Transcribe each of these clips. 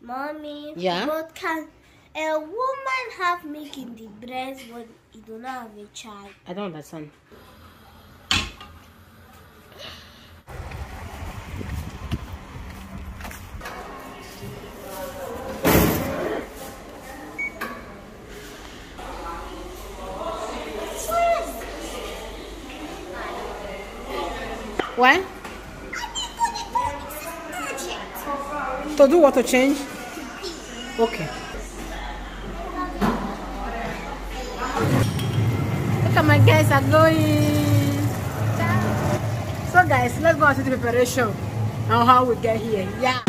Mommy, Yeah. but can a woman have milk in the breast but he do not have a child? I don't understand. Why? To do what? To change? Okay. Look at my guys are going. So guys, let's go on to the preparation and how we get here. Yeah.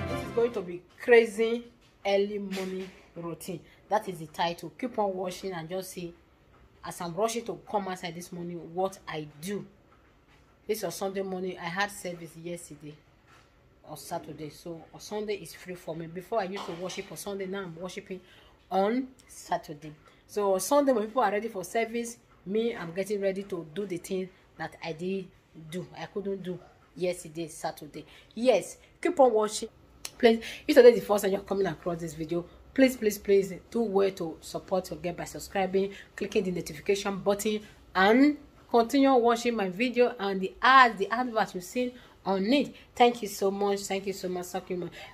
This is going to be crazy early morning routine. That is the title. Keep on watching and just see as I'm rushing to come outside this morning what I do. This was Sunday morning. I had service yesterday or Saturday, so on Sunday is free for me. Before I used to worship on Sunday, now I'm worshiping on Saturday. So on Sunday when people are ready for service, me, I'm getting ready to do the thing that I did do. I couldn't do yesterday, Saturday. Yes, keep on watching. Please, if today is the first time you're coming across this video, please do well to support your girl by subscribing, clicking the notification button, and continue watching my video and the advert you've seen on it. Thank you so much. Thank you so much.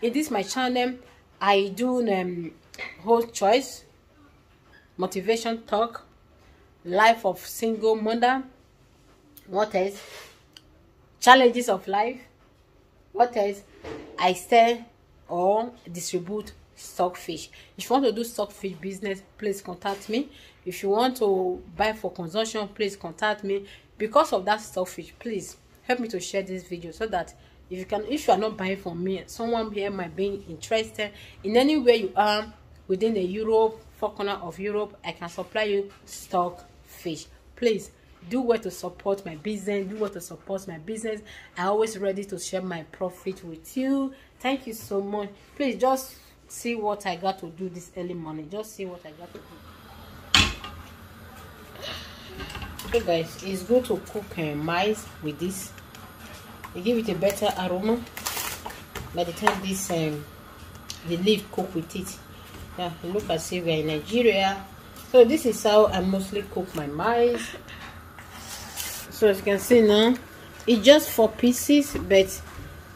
In this my channel, I do host choice, motivation talk, life of single mother, what else, challenges of life, what else, I sell or distribute stockfish. If you want to do stockfish business, please contact me. If you want to buy for consumption, please contact me. Because of that stockfish, please help me to share this video so that if you are not buying from me, someone here might be interested in anywhere you are within the Europe, 4 corners of Europe. I can supply you stockfish. Please do well to support my business. Do well to support my business. I'm always ready to share my profit with you. Thank you so much. Please just see what I got to do this early morning. Just see what I got to do. Okay guys, it's good to cook maize with this. It gives it a better aroma by the time this the leaf cook with it. Yeah, look as if we're in Nigeria. So this is how I mostly cook my maize. So as you can see now, it's just 4 pieces, but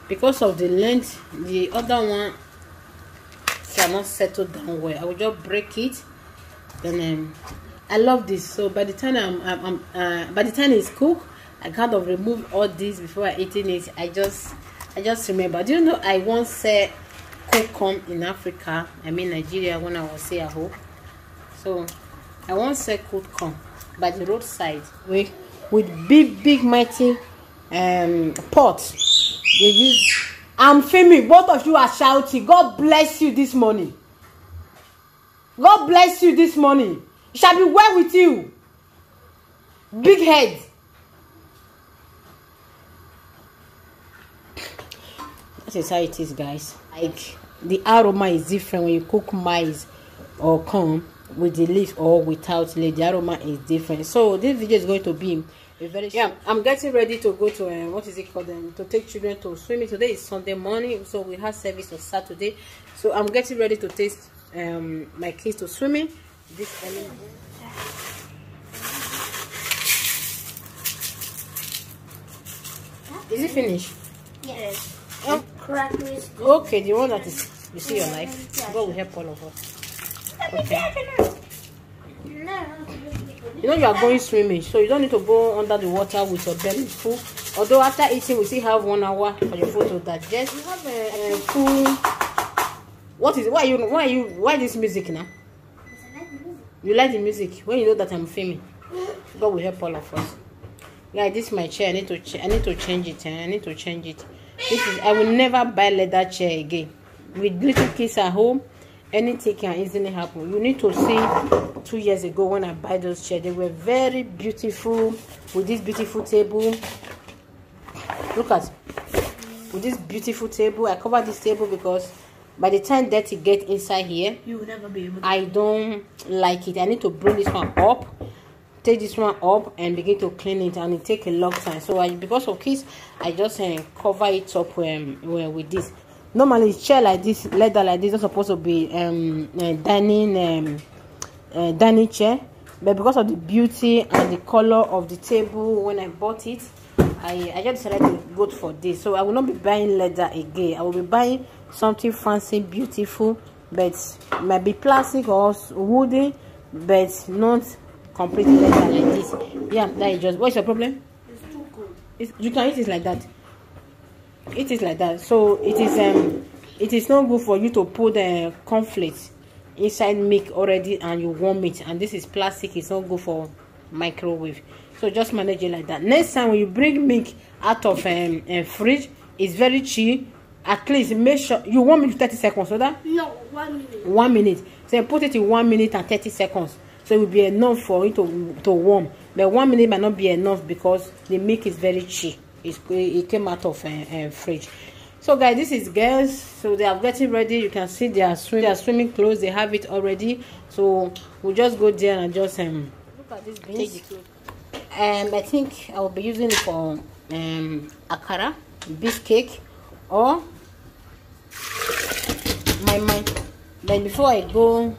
because of the length, the other one cannot settle down well. I will just break it. Then I love this. So by the time by the time it's cooked, I kind of remove all this before I eating it. I just remember. Do you know I once said cook corn in Africa? I mean Nigeria, when I was here at home. So I once said cook corn by the roadside with big mighty pots. They use. I'm filming. Both of you are shouting. God bless you this morning. God bless you this morning. It shall be well with you. Big head. That is how it is, guys. Like the aroma is different when you cook maize or corn with the leaf or without leaf. The aroma is different. So this video is going to be a very I'm getting ready to go to what is it called, to take children to swimming. Today is Sunday morning, so we have service on Saturday. So I'm getting ready to take my kids to swimming this early. Is it finished? Yes. Oh, okay, the one that is, you see your life. God will help all of us. Okay. You know you are going swimming, so you don't need to go under the water with your belly full. Although after eating, we still have 1 hour for your food to digest. You have a full. What is it? Why this music now? You like the music when you know that I'm filming. God will help all of us. Guys, this is my chair. I need to change it. I need to change it. I will never buy leather chair again. With little kids at home, anything can easily happen. You need to see 2 years ago when I buy those chairs. They were very beautiful with this beautiful table. Look at with this beautiful table. I cover this table because by the time dirty get inside here, you will never be able to. I don't like it. I need to bring this one up, take this one up and begin to clean it, and it take a long time. So because of kids, I just cover it up with this. Normally chair like this, leather like this, is supposed to be dining chair, but because of the beauty and the color of the table when I bought it, I just decided to go for this. So I will not be buying leather again. I will be buying something fancy, beautiful, but might be plastic or wooden, but not complete leather like this. Yeah, that is just. What's your problem? It's too good. You can eat it like that. It is like that. So it is not good for you to put the cornflakes inside milk already and you warm it, and this is plastic. It's not good for microwave. So just manage it like that. Next time when you bring milk out of fridge, it's very cheap. At least make sure you warm it 30 seconds. So that no, 1 minute. 1 minute. So put it in 1 minute and 30 seconds. So it will be enough for it to warm. But 1 minute might not be enough because the milk is very cheap. It came out of fridge. So guys, this is girls. So they are getting ready. You can see they are swimming clothes. They have it already. So we'll just go there and just look at this beans. Take the clothes. I think I will be using it for akara, biscuit, or my. Then before I go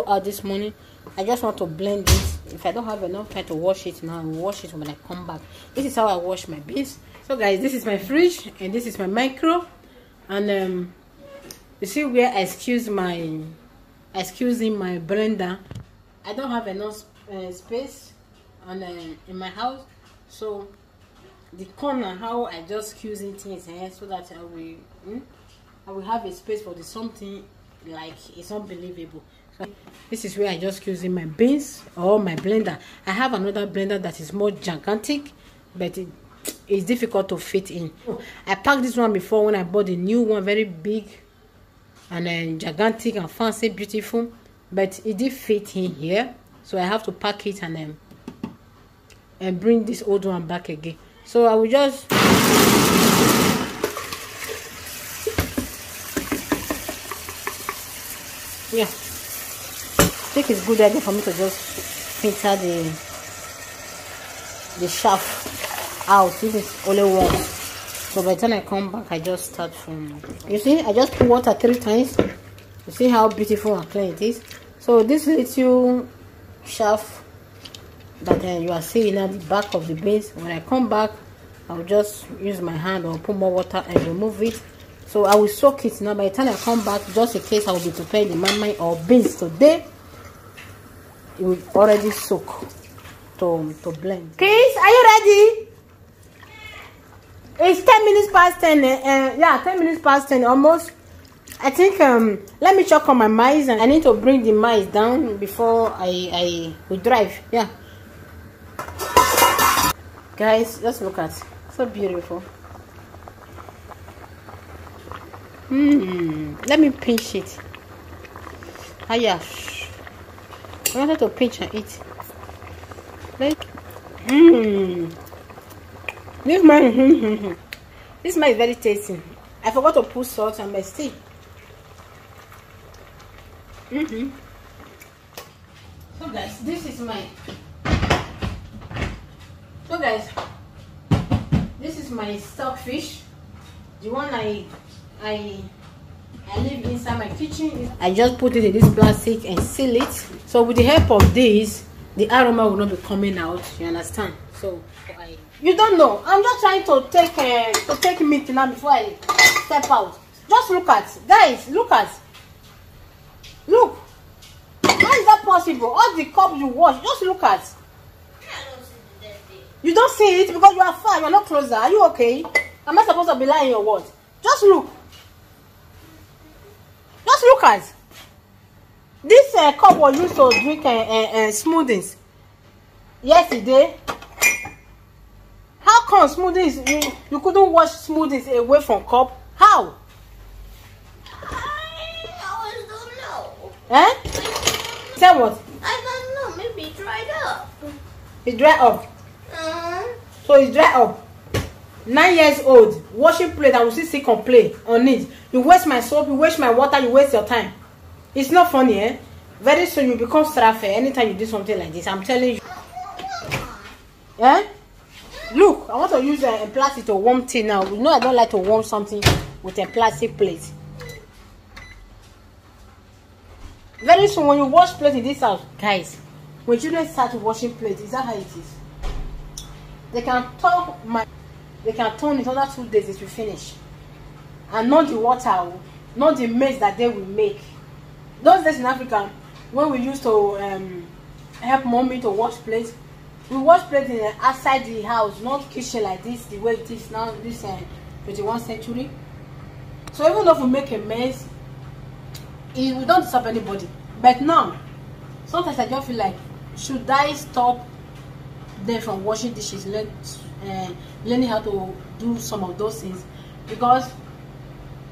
out this morning, I just want to blend this. If I don't have enough time to wash it now, I will wash it when I come back. This is how I wash my beans. So guys, this is my fridge and this is my micro, and you see where I excusing my blender. I don't have enough space and in my house, so the corner how I just using things here so that I will have a space for the something like it's unbelievable. So this is where I just using my beans or my blender. I have another blender that is more gigantic, but it's difficult to fit in. I packed this one before when I bought the new one, very big and gigantic and fancy, beautiful, but it did fit in here, so I have to pack it and bring this old one back again. So I will just I think it's good idea for me to just filter the shaft out. This is only one, so by the time I come back I just start from, you see, I just put water 3 times. You see how beautiful and clean it is. So this little shaft that you are seeing at the back of the beans, when I come back I'll just use my hand or put more water and remove it. So I will soak it now. By the time I come back, just in case I will be preparing the mamai or beans today, it will already soak to blend. Kids, are you ready? It's 10 minutes past 10. Yeah, 10 minutes past 10 almost. I think let me check on my maize, and I need to bring the maize down before I will drive. Yeah. Guys, just look at it. So beautiful. Let me pinch it. I wanted to pinch and eat. Like, this man, this man is very tasty. I forgot to put salt on my steak. So guys, this is my. So guys, this is my stockfish. The one I leave inside my kitchen. I just put it in this plastic and seal it. So with the help of this, the aroma will not be coming out. You understand? So you don't know. I'm just trying to take meat now before I step out. Just look at, guys. Look at. Look. How is that possible? All the cups you wash. Just look at. You don't see it because you are far. You are not closer. Are you okay? Am I supposed to be lying or what? Just look. Just look at. This cup was used to drink smoothies yesterday. How come smoothies, you couldn't wash smoothies away from cup? How? I don't know. Eh? Say what? I don't know. Maybe it dried up. It dried up. So it's dried up. 9 years old, washing plate, I will still complain on it. You waste my soap, you waste my water, you waste your time. It's not funny, eh? Very soon you become straffer anytime you do something like this. I'm telling you. Yeah. Look, I want to use a plastic to warm tea now. You know I don't like to warm something with a plastic plate. Very soon when you wash plate in this house, guys, when children start washing plates, is that how it is? They can turn it under 2 days, it will finish. And not the water, not the mess that they will make. Those days in Africa, when we used to help mommy to wash plates, we wash plates in outside the house, not kitchen like this, the way it is now, this 21st century. So even if we make a mess, we don't disturb anybody. But now, sometimes I just feel like, should I stop them from washing dishes, learning how to do some of those things? Because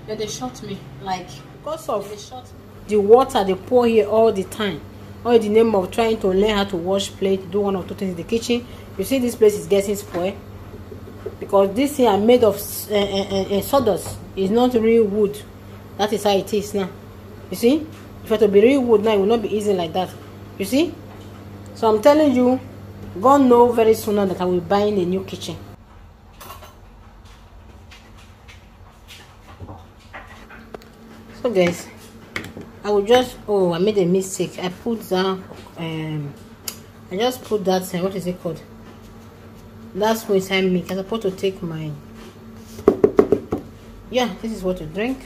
they shot me, like, because of the water they pour here all the time, all in the name of trying to learn how to wash plate, do one or two things in the kitchen. You see this place is getting spoiled because this thing are made of sawdust. It's not real wood. That is how it is now. You see, if it to be real wood now, it will not be easy like that. You see, so I'm telling you, God know very soon now that I will buy in a new kitchen. So guys, I will just, oh, I made a mistake. I put that I just put that what is it called, that's what inside milk. I'm supposed to take my, yeah, this is what to drink.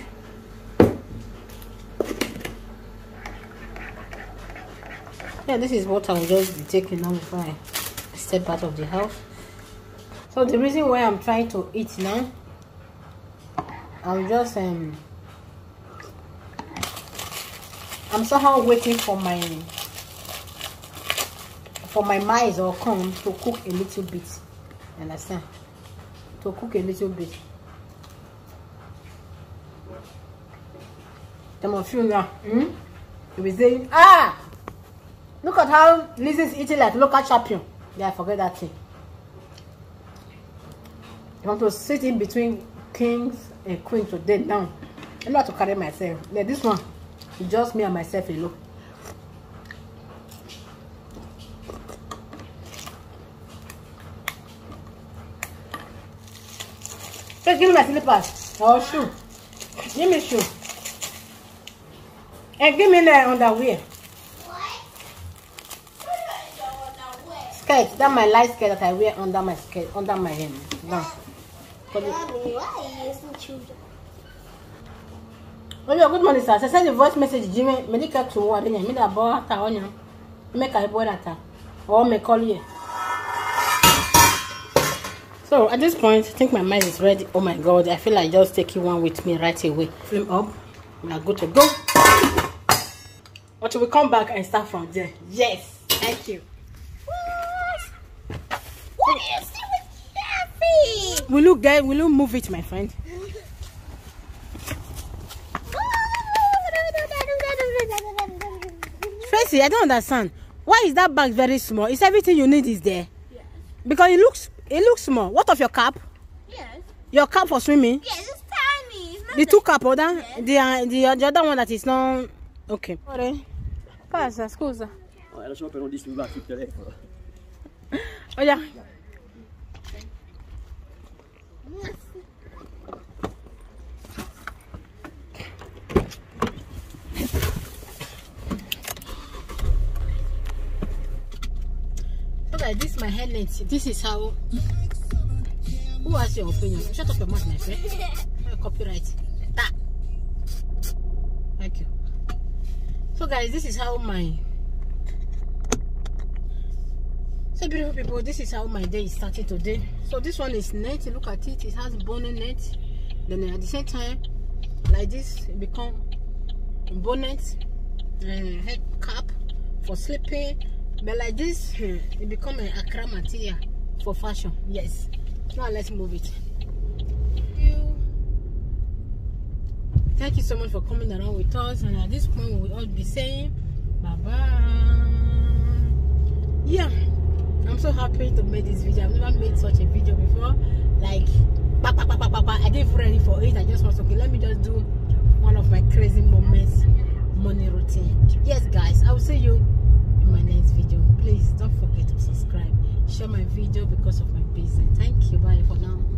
Yeah, this is what I will just be taking now before I step out of the house. So the reason why I'm trying to eat now, I'm just I'm somehow waiting for my maize or corn to cook a little bit. Understand? To cook a little bit. Some of you now, you'll be saying, ah, look at how Lizzie is eating like local champion. Yeah, I forget that thing. You want to sit in between kings and queens today now. I'm not to carry myself. Yeah, this one. It's just me and myself alone. Hey, give me my slippers or shoe. Give me shoe. And give me the underwear. What? Skirt. That's my light skirt that I wear under my skirt, under my hand. No. Why are you using children? Oh, yeah, good morning, sir. I sent a voice message. Jimmy, medical to what? I mean, I bought that on you. Make a boy that or me call you. So at this point, I think my mind is ready. Oh my God, I feel like just taking one with me right away. Flame up. We are good to go. Until we come back and start from there. Yes, thank you. What are you doing, Jeffy? Will you move it, my friend? Tracy, I don't understand. Why is that bag very small? Is everything you need is there? Yes. Because it looks small. What of your cap? Yes. Your cap for swimming? Yes, it's tiny. It's not the two cap order? Yes. The other one that is not okay. Passa, scusa. Lasciamo per non disturbarti il telefono. Oh yeah. Okay, this is my headlight. This is how. Who has your opinion? Shut up your mouth, my friend. Copyright. That. Thank you. So guys, this is how my. So beautiful people, this is how my day is starting today. So this one is net. Look at it. It has bonnet net. Then at the same time, like this, it become bonnet, head cap for sleeping. But like this, it become an Accra material for fashion. Yes. Now let's move it. Thank you so much for coming around with us. And at this point, we will all be saying bye-bye. Yeah. I'm so happy to make this video. I've never made such a video before. Like, I didn't ready for it. I just was okay. Let me just do one of my crazy moments, morning routine. Yes, guys. I will see you in my next video. Please don't forget to subscribe, share my video because of my business. Thank you. Bye for now.